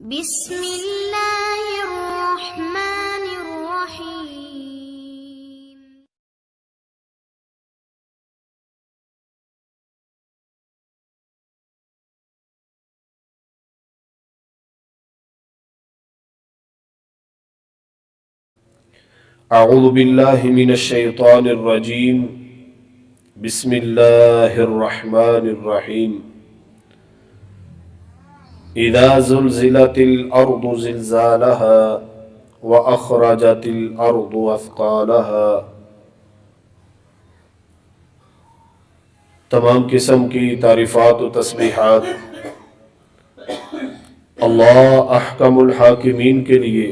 بسم اللہ الرحمن الرحیم۔ اعوذ باللہ من الشیطان الرجیم، بسم اللہ الرحمن الرحیم۔ اذا زلزلت الارض زلزالها واخرجت الارض اثقالها۔ تمام قسم کی تعریفات و تسبیحات اللہ احکم الحاکمین کے لیے،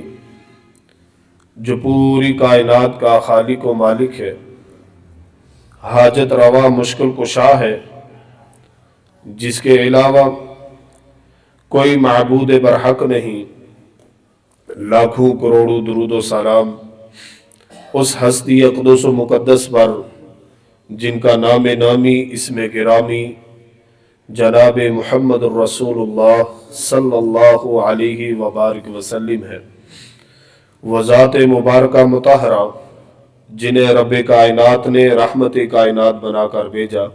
جو پوری کائنات کا خالق و مالک ہے، حاجت روا مشکل کشا ہے، جس کے علاوہ کوئی معبود برحق نہیں۔ لاکھوں کروڑوں درود و سلام اس ہستی اقدس و مقدس پر جن کا نام نامی اسم گرامی جناب محمد الرسول اللہ صلی اللہ علیہ وبارک وسلم ہے۔ وہ ذات مبارکہ مطہرہ جنہیں رب کائنات نے رحمت کائنات بنا کر بھیجا،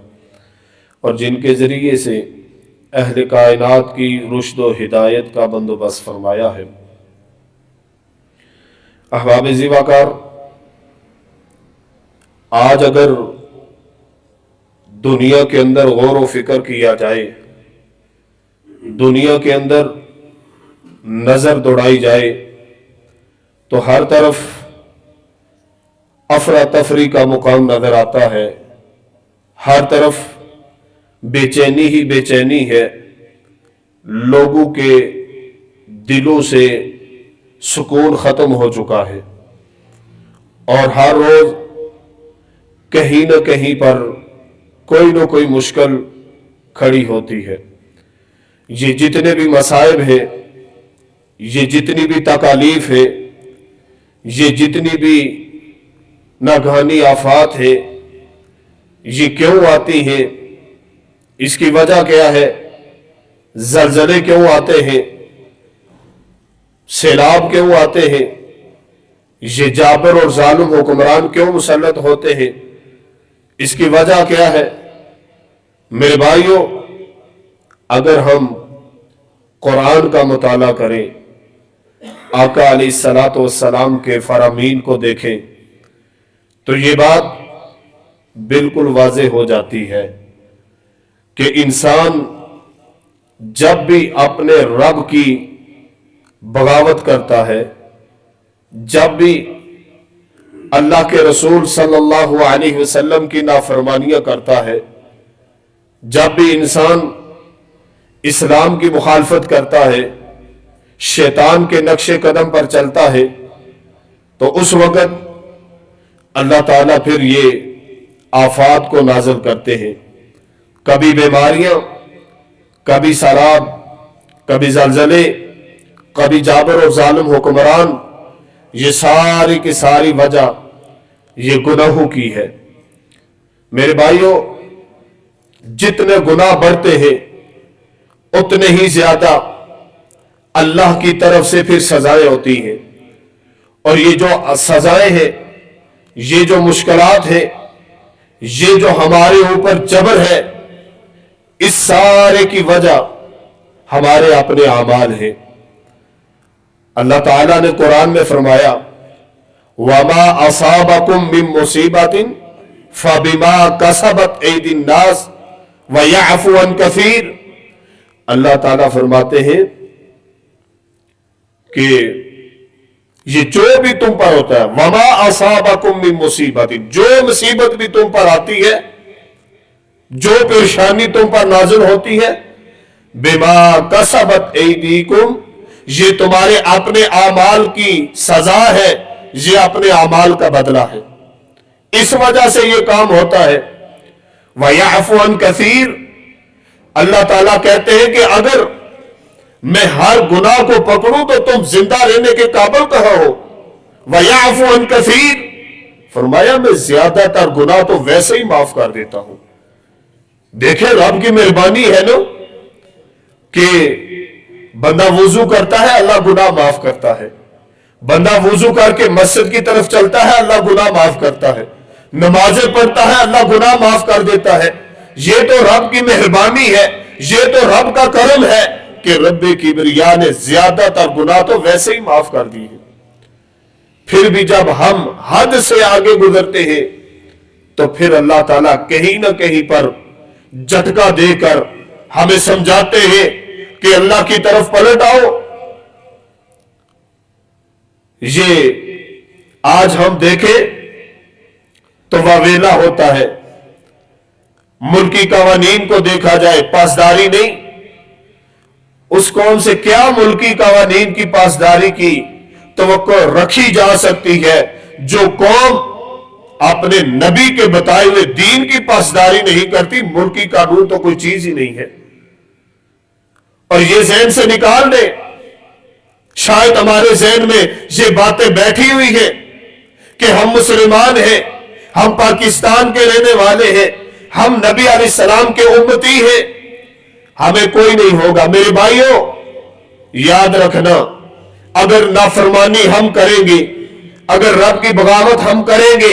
اور جن کے ذریعے سے اہل کائنات کی رشد و ہدایت کا بندوبست فرمایا ہے۔ احباب زیواکار، آج اگر دنیا کے اندر غور و فکر کیا جائے، دنیا کے اندر نظر دوڑائی جائے، تو ہر طرف افراتفری کا مقام نظر آتا ہے۔ ہر طرف بے چینی ہی بے چینی ہے، لوگوں کے دلوں سے سکون ختم ہو چکا ہے، اور ہر روز کہیں نہ کہیں پر کوئی نہ کوئی مشکل کھڑی ہوتی ہے۔ یہ جتنے بھی مصائب ہیں، یہ جتنی بھی تکالیف ہے، یہ جتنی بھی ناگہانی آفات ہے، یہ کیوں آتی ہیں؟ اس کی وجہ کیا ہے؟ زلزلے کیوں آتے ہیں؟ سیلاب کیوں آتے ہیں؟ یہ جابر اور ظالم حکمران کیوں مسلط ہوتے ہیں؟ اس کی وجہ کیا ہے؟ میرے بھائیوں، اگر ہم قرآن کا مطالعہ کریں، آقا علیہ الصلوۃ والسلام کے فرامین کو دیکھیں، تو یہ بات بالکل واضح ہو جاتی ہے کہ انسان جب بھی اپنے رب کی بغاوت کرتا ہے، جب بھی اللہ کے رسول صلی اللہ علیہ وسلم کی نافرمانیاں کرتا ہے، جب بھی انسان اسلام کی مخالفت کرتا ہے، شیطان کے نقش قدم پر چلتا ہے، تو اس وقت اللہ تعالیٰ پھر یہ آفات کو نازل کرتے ہیں۔ کبھی بیماریاں، کبھی سیلاب، کبھی زلزلے، کبھی جابر اور ظالم حکمران۔ یہ ساری کی ساری وجہ یہ گناہوں کی ہے۔ میرے بھائیوں، جتنے گناہ بڑھتے ہیں اتنے ہی زیادہ اللہ کی طرف سے پھر سزائیں ہوتی ہیں، اور یہ جو سزائیں ہیں، یہ جو مشکلات ہیں، یہ جو ہمارے اوپر جبر ہے، اس سارے کی وجہ ہمارے اپنے اعمال ہیں۔ اللہ تعالیٰ نے قرآن میں فرمایا، وَمَا أَصَابَكُم مِّن مُّصِيبَةٍ فَبِمَا كَسَبَتْ أَيْدِي النَّاسِ وَيَعْفُو عَن كَثِيرٍ۔ اللہ تعالیٰ فرماتے ہیں کہ یہ جو بھی تم پر ہوتا ہے، وَمَا أَصَابَكُم مِّن مُّصِيبَةٍ، جو مصیبت بھی تم پر آتی ہے، جو پریشانی تم پر نازل ہوتی ہے، بِمَا كَسَبَتْ أَيْدِيكُمْ، یہ تمہارے اپنے اعمال کی سزا ہے، یہ اپنے اعمال کا بدلہ ہے، اس وجہ سے یہ کام ہوتا ہے۔ وَيَعْفُو عَن كَثِيرٍ، اللہ تعالیٰ کہتے ہیں کہ اگر میں ہر گناہ کو پکڑوں تو تم زندہ رہنے کے قابل کہاں ہو۔ وَيَعْفُو عَن كَثِيرٍ، فرمایا میں زیادہ تر گناہ تو ویسے ہی معاف کر دیتا ہوں۔ دیکھیں رب کی مہربانی ہے نا، کہ بندہ وضو کرتا ہے اللہ گناہ معاف کرتا ہے، بندہ وضو کر کے مسجد کی طرف چلتا ہے اللہ گناہ معاف کرتا ہے، نمازیں پڑھتا ہے اللہ گناہ معاف کر دیتا ہے۔ یہ تو رب کی مہربانی ہے، یہ تو رب کا کرم ہے کہ رب کبریا نے زیادہ تر گناہ تو ویسے ہی معاف کر دی ہے۔ پھر بھی جب ہم حد سے آگے گزرتے ہیں تو پھر اللہ تعالیٰ کہیں نہ کہیں پر جھٹکا دے کر ہمیں سمجھاتے ہیں کہ اللہ کی طرف پلٹ آؤ۔ یہ آج ہم دیکھیں تو واویلا ہوتا ہے، ملکی قوانین کو دیکھا جائے پاسداری نہیں، اس قوم سے کیا ملکی قوانین کی پاسداری کی توقع رکھی جا سکتی ہے جو قوم اپنے نبی کے بتائے ہوئے دین کی پاسداری نہیں کرتی؟ ملکی قانون تو کوئی چیز ہی نہیں ہے۔ اور یہ ذہن سے نکال دیں، شاید ہمارے ذہن میں یہ باتیں بیٹھی ہوئی ہیں کہ ہم مسلمان ہیں، ہم پاکستان کے رہنے والے ہیں، ہم نبی علیہ السلام کے امتی ہیں، ہمیں کوئی نہیں ہوگا۔ میرے بھائیوں یاد رکھنا، اگر نافرمانی ہم کریں گے، اگر رب کی بغاوت ہم کریں گے،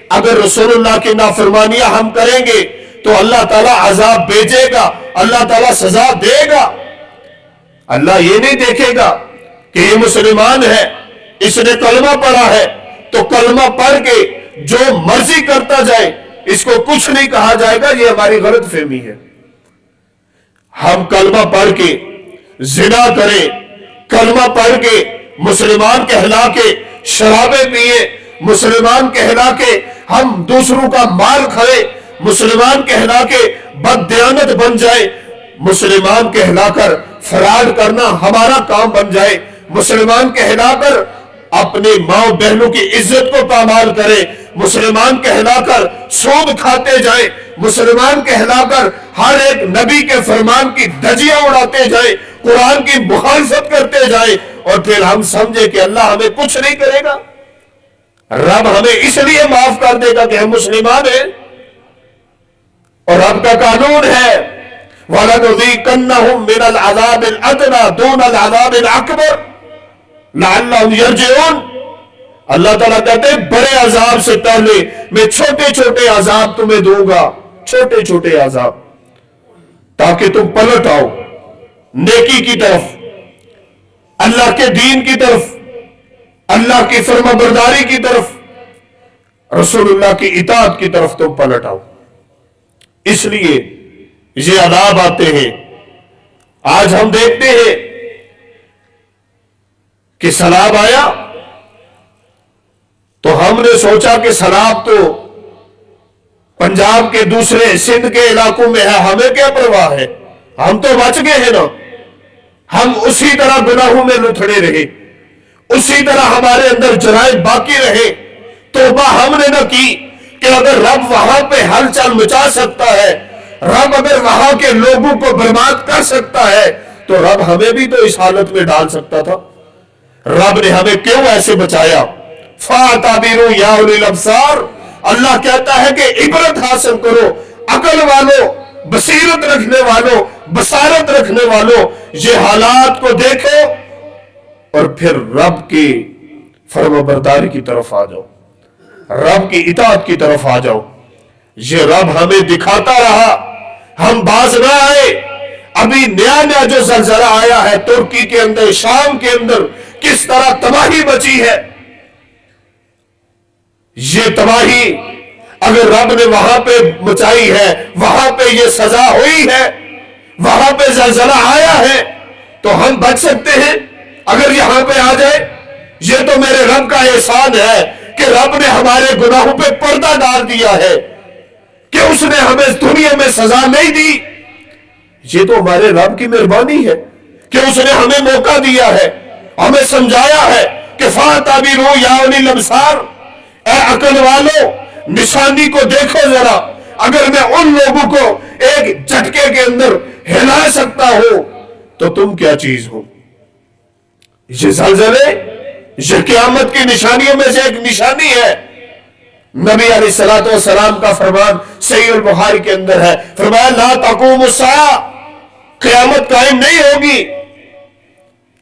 اگر رسول اللہ کی نافرمانیاں ہم کریں گے تو اللہ تعالیٰ عذاب بھیجے گا، اللہ تعالیٰ سزا دے گا۔ اللہ یہ نہیں دیکھے گا کہ یہ مسلمان ہے، اس نے کلمہ پڑھا ہے تو کلمہ پڑھ کے جو مرضی کرتا جائے، اس کو کچھ نہیں کہا جائے گا۔ یہ ہماری غلط فہمی ہے۔ ہم کلمہ پڑھ کے زنا کریں، کلمہ پڑھ کے مسلمان کہلا کے شرابیں پیئے، مسلمان کہلا کے ہم دوسروں کا مال کھائے، مسلمان کہلا کے بددیانت بن جائے، مسلمان کہلا کر فراڈ کرنا ہمارا کام بن جائے، مسلمان کہلا کر اپنے ماں بہنوں کی عزت کو پامال کرے، مسلمان کہلا کر سود کھاتے جائے، مسلمان کہلا کر ہر ایک نبی کے فرمان کی دھجیاں اڑاتے جائے، قرآن کی مخالفت کرتے جائے، اور پھر ہم سمجھے کہ اللہ ہمیں کچھ نہیں کرے گا، رب ہمیں اس لیے معاف کر دے گا کہ ہم مسلمان ہیں۔ اور رب کا قانون ہے وَلَنُذِيقَنَّهُم مِّنَ الْعَذَابِ الْأَدْنَىٰ دُونَ الْعَذَابِ الْأَكْبَرِ لَعَلَّهُمْ يَرْجِعُونَ۔ اللہ تعالیٰ کہتے ہیں بڑے عذاب سے پہلے میں چھوٹے چھوٹے عذاب تمہیں دوں گا، چھوٹے چھوٹے عذاب، تاکہ تم پلٹ آؤ نیکی کی طرف، اللہ کے دین کی طرف، اللہ کی فرما برداری کی طرف، رسول اللہ کی اطاعت کی طرف تم پلٹ آؤ۔ اس لیے یہ عذاب آتے ہیں۔ آج ہم دیکھتے ہیں کہ سیلاب آیا تو ہم نے سوچا کہ سیلاب تو پنجاب کے دوسرے سندھ کے علاقوں میں ہے، ہمیں کیا پرواہ ہے، ہم تو بچ گئے ہیں نا۔ ہم اسی طرح گناہوں میں لتھڑے رہے، اسی طرح ہمارے اندر جرائم باقی رہے۔ توبہ ہم نے نہ کی کہ اگر رب وہاں پہ ہلچل مچا سکتا ہے، رب اگر وہاں کے لوگوں کو برباد کر سکتا ہے تو رب ہمیں بھی تو اس حالت میں ڈال سکتا تھا۔ رب نے ہمیں کیوں ایسے بچایا؟ فَاعْتَبِرُوا يَا أُولِي الْأَبْصَارِ، اللہ کہتا ہے کہ عبرت حاصل کرو، عقل والو، بصیرت رکھنے والو، بصارت رکھنے والو، یہ حالات کو دیکھو اور پھر رب کی فرما برداری کی طرف آ جاؤ، رب کی اطاعت کی طرف آ جاؤ۔ یہ رب ہمیں دکھاتا رہا، ہم باز نہ آئے۔ ابھی نیا جو زلزلہ آیا ہے ترکی کے اندر، شام کے اندر، کس طرح تباہی مچی ہے۔ یہ تباہی اگر رب نے وہاں پہ مچائی ہے، وہاں پہ یہ سزا ہوئی ہے، وہاں پہ زلزلہ آیا ہے، تو ہم بچ سکتے ہیں اگر یہاں پہ آ جائے؟ یہ تو میرے رب کا احسان ہے کہ رب نے ہمارے گناہوں پہ پردہ ڈال دیا ہے، کہ اس نے ہمیں دنیا میں سزا نہیں دی۔ یہ تو ہمارے رب کی مہربانی ہے کہ اس نے ہمیں موقع دیا ہے، ہمیں سمجھایا ہے کہ فَاعْتَبِرُوا يَا أُولِي الْأَبْصَارِ، اے عقل والو نشانی کو دیکھو ذرا۔ اگر میں ان لوگوں کو ایک جھٹکے کے اندر ہلا سکتا ہوں تو تم کیا چیز ہو؟ یہ زلزلے یہ قیامت کی نشانیوں میں سے ایک نشانی ہے۔ نبی علیہ السلام کا فرمان صحیح البخاری کے اندر ہے، فرمایا لا تقوم الساعہ، قیامت قائم نہیں ہوگی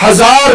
1000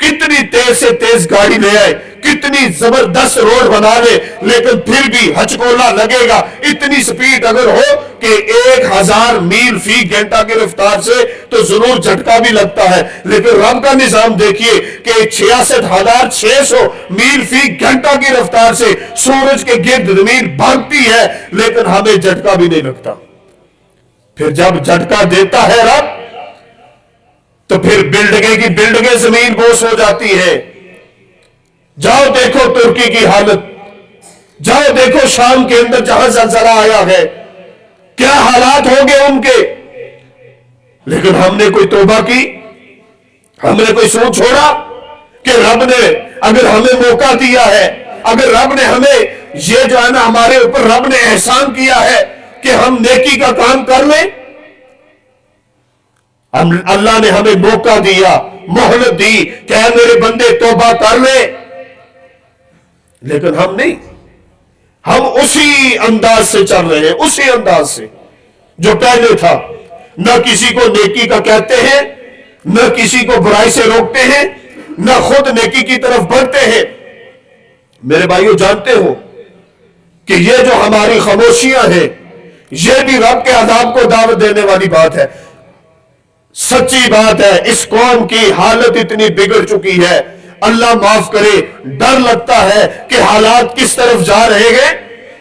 کتنی تیز سے تیز گاڑی لے آئے، کتنی زبردست روڈ بنا لے، لیکن پھر بھی ہچکولا لگے گا۔ اتنی سپیڈ اگر ہو کہ 1000 میل فی گھنٹہ کی رفتار سے تو ضرور جھٹکا بھی لگتا ہے، لیکن رب کا نظام دیکھیے کہ 66,600 میل فی گھنٹہ کی رفتار سے سورج کے گرد زمین بھاگتی ہے، لیکن ہمیں جھٹکا بھی نہیں لگتا۔ پھر جب جھٹکا دیتا ہے رب تو پھر بلڈنگیں زمین بوس ہو جاتی ہے۔ جاؤ دیکھو ترکی کی حالت، جاؤ دیکھو شام کے اندر جہاں زلزلہ آیا ہے، کیا حالات ہو گئے ان کے۔ لیکن ہم نے کوئی توبہ کی، ہم نے کوئی سوچ چھوڑا کہ رب نے اگر ہمیں موقع دیا ہے، اگر رب نے ہمیں یہ جو ہے نا ہمارے اوپر رب نے احسان کیا ہے کہ ہم نیکی کا کام کر لیں، اللہ نے ہمیں موقع دیا، مہلت دی کہ اے میرے بندے توبہ کر لے، لیکن ہم نہیں، ہم اسی انداز سے چل رہے ہیں، اسی انداز سے جو پہلے تھا۔ نہ کسی کو نیکی کا کہتے ہیں، نہ کسی کو برائی سے روکتے ہیں، نہ خود نیکی کی طرف بڑھتے ہیں۔ میرے بھائیو جانتے ہو کہ یہ جو ہماری خاموشیاں ہیں یہ بھی رب کے عذاب کو دعوت دینے والی بات ہے۔ سچی بات ہے، اس قوم کی حالت اتنی بگڑ چکی ہے، اللہ معاف کرے، ڈر لگتا ہے کہ حالات کس طرف جا رہے ہیں۔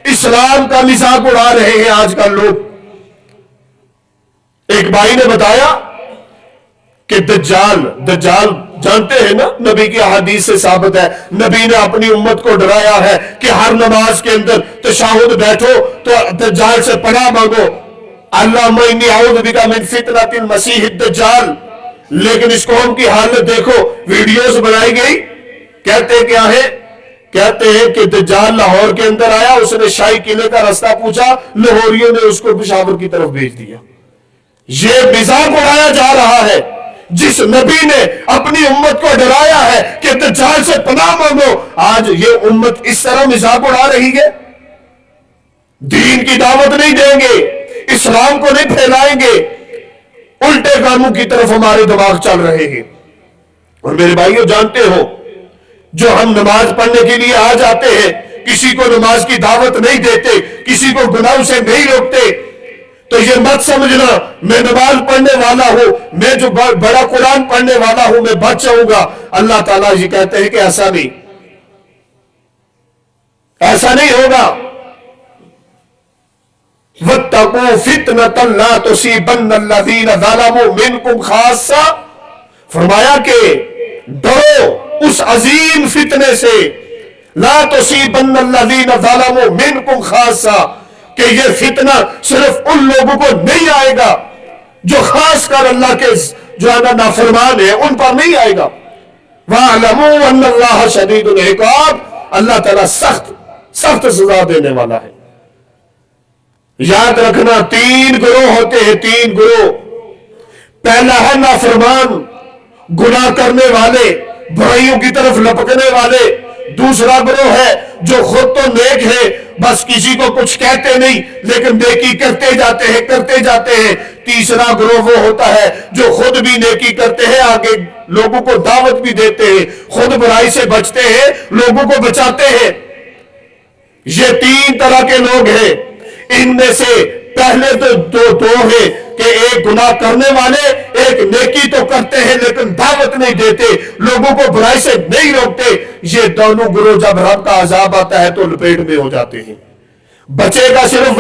اسلام کا مذاق اڑا رہے ہیں آج کل لوگ۔ ایک بھائی نے بتایا کہ دجال جانتے ہیں نا، نبی کی احادیث سے ثابت ہے، نبی نے اپنی امت کو ڈرایا ہے کہ ہر نماز کے اندر تشہد بیٹھو تو دجال سے پناہ مانگو، اللہم انی اعوذ بک من فتنۃ المسیح الدجال۔ لیکن اس قوم کی حالت دیکھو، ویڈیوز بنائی گئی، کہتے کیا ہے؟ کہتے ہیں کہ دجال لاہور کے اندر آیا، اس نے شاہی قلعے کا راستہ پوچھا، لاہوریوں نے اس کو پشاور کی طرف بھیج دیا۔ یہ مذاق اڑایا جا رہا ہے۔ جس نبی نے اپنی امت کو ڈرایا ہے کہ دجال سے پناہ مانگو، آج یہ امت اس طرح مذاق اڑا رہی ہے۔ دین کی دعوت نہیں دیں گے، اسلام کو نہیں پھیلائیں گے، الٹے کاموں کی طرف ہمارے دماغ چل رہے ہیں۔ اور میرے بھائیو جانتے ہو، جو ہم نماز پڑھنے کے لیے آ جاتے ہیں، کسی کو نماز کی دعوت نہیں دیتے، کسی کو گناہوں سے نہیں روکتے، تو یہ مت سمجھنا میں نماز پڑھنے والا ہوں، میں جو بڑا قرآن پڑھنے والا ہوں میں بچ جاؤں گا۔ اللہ تعالیٰ یہ کہتے ہیں کہ ایسا نہیں، ایسا نہیں ہوگا۔ وَاتَّقُوا فِتْنَةً لَا تُصِيبَنَّ الَّذِينَ ظَلَمُوا مِنْكُمْ خَاصَّةً، فرمایا کہ ڈرو اس عظیم فتنے سے، لا تُصِيبَنَّ الَّذِينَ ظَلَمُوا مِنْكُمْ خَاصَّةً، کہ یہ فتنہ صرف ان لوگوں کو نہیں آئے گا جو خاص کر اللہ کے جو ہے نا نافرمان ہے، ان پر نہیں آئے گا۔ وَاعْلَمُوا أَنَّ اللَّهَ شَدِيدُ الْعِقَابِ، اللہ تعالیٰ سخت سزا دینے والا ہے۔ یاد رکھنا، 3 گروہ ہوتے ہیں، 3 گروہ۔ پہلا ہے نافرمان، گناہ کرنے والے، برائیوں کی طرف لپکنے والے۔ دوسرا گروہ ہے جو خود تو نیک ہے، بس کسی کو کچھ کہتے نہیں لیکن نیکی کرتے جاتے ہیں۔ تیسرا گروہ وہ ہوتا ہے جو خود بھی نیکی کرتے ہیں، آگے لوگوں کو دعوت بھی دیتے ہیں، خود برائی سے بچتے ہیں، لوگوں کو بچاتے ہیں۔ یہ 3 طرح کے لوگ ہیں۔ ان میں سے پہلے تو دو ہیں کہ ایک گناہ کرنے والے، ایک نیکی تو کرتے ہیں لیکن دعوت نہیں دیتے، لوگوں کو برائی سے نہیں روکتے۔ یہ دونوں گروہ جب رب کا عذاب آتا ہے تو لپیٹ میں ہو جاتے ہیں۔ بچے گا صرف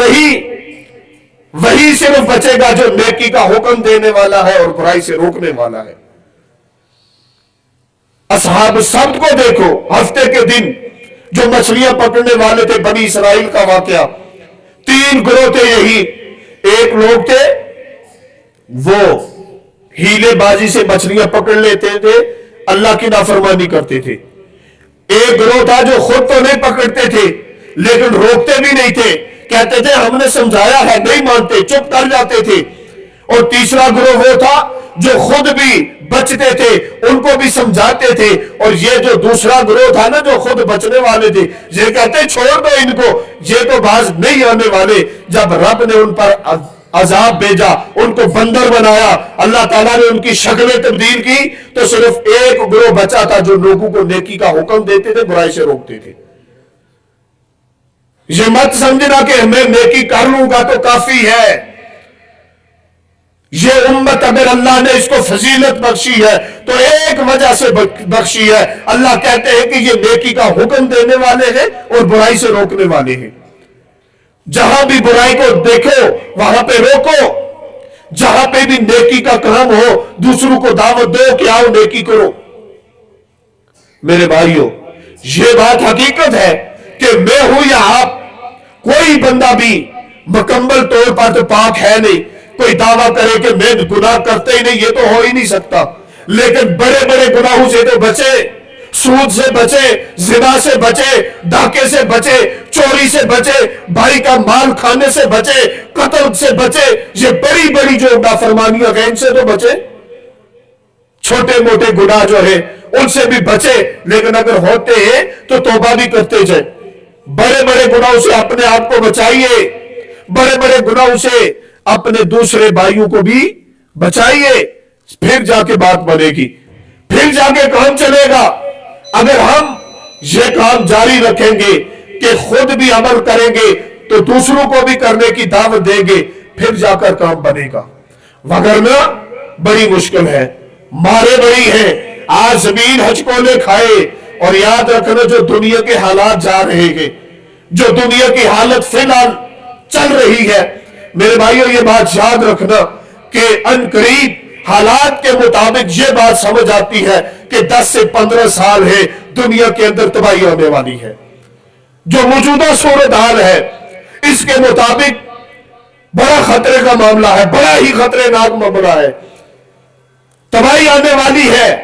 وہی صرف بچے گا جو نیکی کا حکم دینے والا ہے اور برائی سے روکنے والا ہے۔ اصحاب السبت کو دیکھو، ہفتے کے دن جو مچھلیاں پکڑنے والے تھے، بنی اسرائیل کا واقعہ۔ 3 گروہ تھے یہی۔ ایک لوگ تھے وہ ہیلے بازی سے مچھلیاں پکڑ لیتے تھے، اللہ کی نافرمانی کرتے تھے۔ ایک گروہ تھا جو خود تو نہیں پکڑتے تھے لیکن روکتے بھی نہیں تھے، کہتے تھے ہم نے سمجھایا ہے، نہیں مانتے، چپ کر جاتے تھے۔ اور تیسرا گروہ وہ تھا جو خود بھی بچتے تھے، ان کو بھی سمجھاتے تھے۔ اور یہ جو دوسرا گروہ تھا نا جو خود بچنے والے تھے، یہ کہتے چھوڑ دو ان کو، یہ تو باز نہیں آنے والے۔ جب رب نے ان پر عذاب بھیجا، ان کو بندر بنایا، اللہ تعالیٰ نے ان کی شکلیں تبدیل کی، تو صرف ایک گروہ بچا تھا جو لوگوں کو نیکی کا حکم دیتے تھے، برائی سے روکتے تھے۔ یہ مت سمجھنا کہ میں نیکی کر لوں گا تو کافی ہے۔ یہ امت اگر اللہ نے اس کو فضیلت بخشی ہے تو ایک وجہ سے بخشی ہے، اللہ کہتے ہیں کہ یہ نیکی کا حکم دینے والے ہیں اور برائی سے روکنے والے ہیں۔ جہاں بھی برائی کو دیکھو وہاں پہ روکو، جہاں پہ بھی نیکی کا کام ہو دوسروں کو دعوت دو کہ آؤ نیکی کرو۔ میرے بھائیوں، یہ بات حقیقت ہے کہ میں ہوں یا آپ، کوئی بندہ بھی مکمل طور پر تو پاک ہے نہیں۔ کوئی دعویٰ کرے کہ میں گناہ کرتے ہی نہیں، یہ تو ہو ہی نہیں سکتا، لیکن بڑے بڑے گناہوں سے تو بچے، سود سے بچے، زنا سے بچے، ڈاکے سے بچے، چوری سے بچے، بھائی کا مال کھانے سے بچے، قتل سے بچے، یہ بڑی بڑی جو نافرمانیاں ہیں ان سے تو بچے۔ چھوٹے موٹے گناہ جو ہے ان سے بھی بچے، لیکن اگر ہوتے ہیں تو توبہ بھی کرتے جائیں۔ بڑے بڑے گناہوں سے اپنے آپ کو بچائیے، بڑے بڑے گناہوں سے اپنے دوسرے بھائیوں کو بھی بچائیے، پھر جا کے بات بنے گی، پھر جا کے کام چلے گا۔ اگر ہم یہ کام جاری رکھیں گے کہ خود بھی عمل کریں گے تو دوسروں کو بھی کرنے کی دعوت دیں گے، پھر جا کر کام بنے گا، وگرنہ بڑی مشکل ہے، مارے بڑی ہے۔ آج زمین ہچکولے کھائے، اور یاد رکھنا جو دنیا کے حالات جا رہے ہیں، جو دنیا کی حالت فی الحال چل رہی ہے، میرے بھائیوں یہ بات یاد رکھنا کہ ان قریب حالات کے مطابق یہ بات سمجھ آتی ہے کہ 10 سے 15 سال ہے دنیا کے اندر تباہی ہونے والی ہے۔ جو موجودہ صورتحال ہے اس کے مطابق بڑا خطرے کا معاملہ ہے، بڑا ہی خطرے ناک معاملہ ہے، تباہی آنے والی ہے۔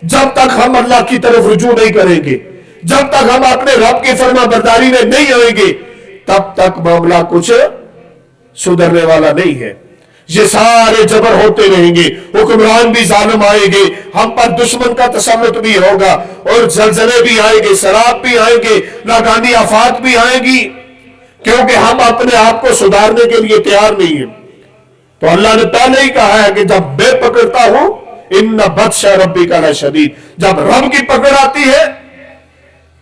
جب تک ہم اللہ کی طرف رجوع نہیں کریں گے، جب تک ہم اپنے رب کی فرما برداری میں نہیں آئیں گے، تب تک معاملہ کچھ سدھرنے والا نہیں ہے۔ یہ سارے جبر ہوتے رہیں گے، حکمران بھی ظالم آئیں گے، ہم پر دشمن کا تسلط بھی ہوگا، اور زلزلے بھی آئیں گے، سیلاب بھی آئیں گے، ناگہانی آفات بھی آئیں گی، کیونکہ ہم اپنے آپ کو سدھارنے کے لیے تیار نہیں ہیں۔ تو اللہ نے پہلے ہی کہا ہے کہ جب میں پکڑتا ہوں ان بطش ربک لشدید، جب رب کی پکڑ آتی ہے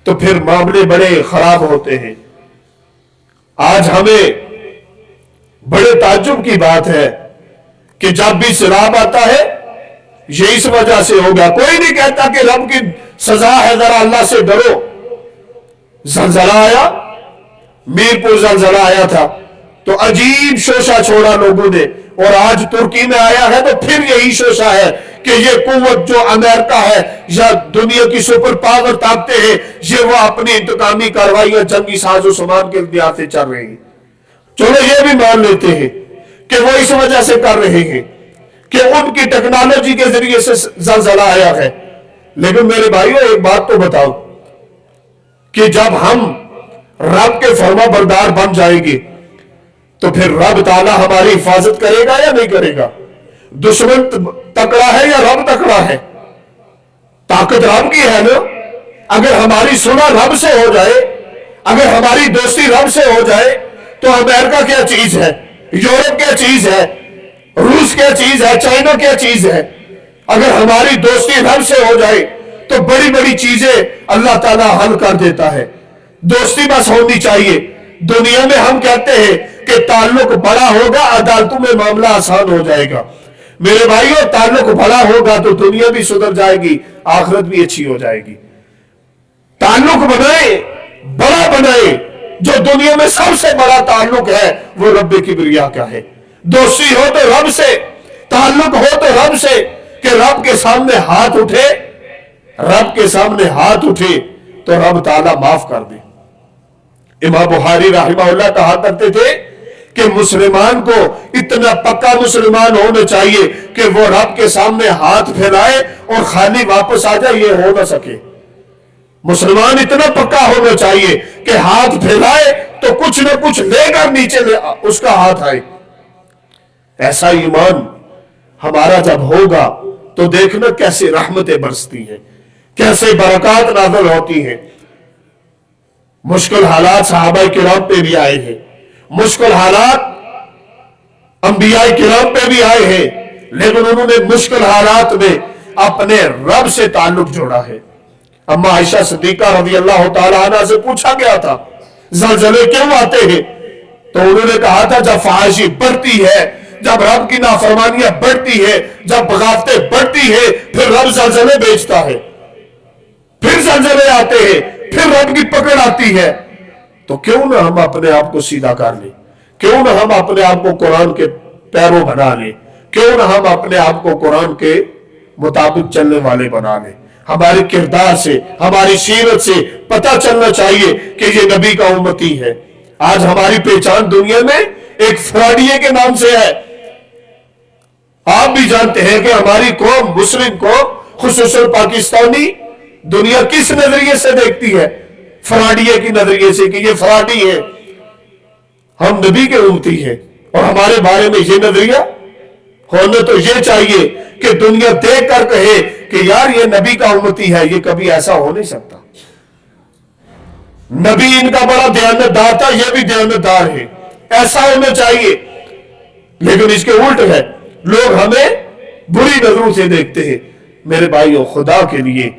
تو پھر معاملے بڑے خراب ہوتے ہیں۔ آج ہمیں بڑے تعجب کی بات ہے کہ جب بھی سیلاب آتا ہے یہ اس وجہ سے ہوگا، کوئی نہیں کہتا کہ رب کی سزا ہے، ذرا اللہ سے ڈرو۔ زلزلہ آیا، میرپور زلزلہ آیا تھا تو عجیب شوشہ چھوڑا لوگوں نے، اور آج ترکی میں آیا ہے تو پھر یہی شوشہ ہے کہ یہ قوت جو امریکہ ہے یا دنیا کی سپر پاور طاقتیں ہیں، یہ وہ اپنی انتقامی کارروائیاں جنگی ساز و سامان کے اختیار سے چل رہی ہیں۔ چلو یہ بھی مان لیتے ہیں کہ وہ اس وجہ سے کر رہے ہیں کہ ان کی ٹیکنالوجی کے ذریعے سے زلزلہ آیا ہے، لیکن میرے بھائیوں ایک بات تو بتاؤ کہ جب ہم رب کے فرما بردار بن جائیں گے تو پھر رب تعالیٰ ہماری حفاظت کرے گا یا نہیں کرے گا؟ دشمن تکڑا ہے یا رب تکڑا ہے؟ طاقت رب کی ہے نا۔ اگر ہماری سنا رب سے ہو جائے، اگر ہماری دوستی رب سے ہو جائے تو امریکہ کیا چیز ہے، یورپ کیا چیز ہے، روس کیا چیز ہے، چائنا کیا چیز ہے۔ اگر ہماری دوستی رب سے ہو جائے تو بڑی بڑی چیزیں اللہ تعالیٰ حل کر دیتا ہے۔ دوستی بس ہونی چاہیے۔ دنیا میں ہم کہتے ہیں کہ تعلق بڑا ہوگا عدالتوں میں معاملہ آسان ہو جائے گا۔ میرے بھائیوں تعلق بڑا ہوگا تو دنیا بھی سدھر جائے گی، آخرت بھی اچھی ہو جائے گی۔ تعلق بنائے، بڑا بنائے۔ جو دنیا میں سب سے بڑا تعلق ہے وہ رب کبریا کا ہے۔ دوستی ہو تو رب سے، تعلق ہو تو رب سے، کہ رب کے سامنے ہاتھ اٹھے، رب کے سامنے ہاتھ اٹھے تو رب تعالیٰ معاف کر دے۔ امام بخاری رحمہ اللہ کہا کرتے تھے کہ مسلمان کو اتنا پکا مسلمان ہونا چاہیے کہ وہ رب کے سامنے ہاتھ پھیلائے اور خالی واپس آ جائے، یہ ہو نہ سکے۔ مسلمان اتنا پکا ہونا چاہیے کہ ہاتھ پھیلائے تو کچھ نہ کچھ لے کر نیچے اس کا ہاتھ آئے۔ ایسا ایمان ہمارا جب ہوگا تو دیکھنا کیسے رحمتیں برستی ہیں، کیسے برکات نازل ہوتی ہیں۔ مشکل حالات صحابہ کرام پہ بھی آئے ہیں، مشکل حالات انبیاء کرام پہ بھی آئے ہیں، لیکن انہوں نے مشکل حالات میں اپنے رب سے تعلق جوڑا ہے۔ اما عائشہ صدیقہ رضی اللہ تعالی عنہ سے پوچھا گیا تھا زلزلے کیوں آتے ہیں، تو انہوں نے کہا تھا جب فحاشی بڑھتی ہے، جب رب کی نافرمانیاں بڑھتی ہے، جب بغاوتیں بڑھتی ہے، پھر رب زلزلے بھیجتا ہے، پھر زلزلے آتے ہیں، پھر رب کی پکڑ آتی ہے۔ تو کیوں نہ ہم اپنے آپ کو سیدھا کر لیں، کیوں نہ ہم اپنے آپ کو قرآن کے پیرو بنا لیں، کیوں نہ ہم اپنے آپ کو قرآن کے مطابق چلنے والے بنا لیں۔ ہمارے کردار سے، ہماری سیرت سے پتہ چلنا چاہیے کہ یہ نبی کا امتی ہے۔ آج ہماری پہچان دنیا میں ایک فراڈیے کے نام سے ہے۔ آپ بھی جانتے ہیں کہ ہماری قوم، مسلم قوم، خصوصاً پاکستانی، دنیا کس نظریے سے دیکھتی ہے؟ فراڈیے کی نظریے سے کہ یہ فراڈی ہے۔ ہم نبی کے امتی ہیں اور ہمارے بارے میں یہ نظریہ ہونا تو یہ چاہیے کہ دنیا دیکھ کر کہے کہ یار یہ نبی کا امتی ہے۔ یہ کبھی ایسا ہو نہیں سکتا۔ نبی ان کا بڑا دیانتدار تھا، یہ بھی دیانتدار ہے، ایسا ہونا چاہیے، لیکن اس کے الٹ ہے، لوگ ہمیں بری نظروں سے دیکھتے ہیں۔ میرے بھائیو، خدا کے لیے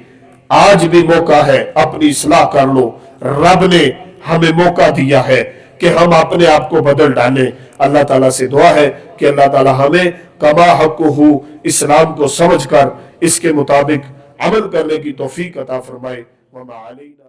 آج بھی موقع ہے، اپنی اصلاح کر لو۔ رب نے ہمیں موقع دیا ہے کہ ہم اپنے آپ کو بدل ڈالیں۔ اللہ تعالیٰ سے دعا ہے کہ اللہ تعالیٰ ہمیں کما حقہ اسلام کو سمجھ کر اس کے مطابق عمل کرنے کی توفیق عطا فرمائے۔ وما علینا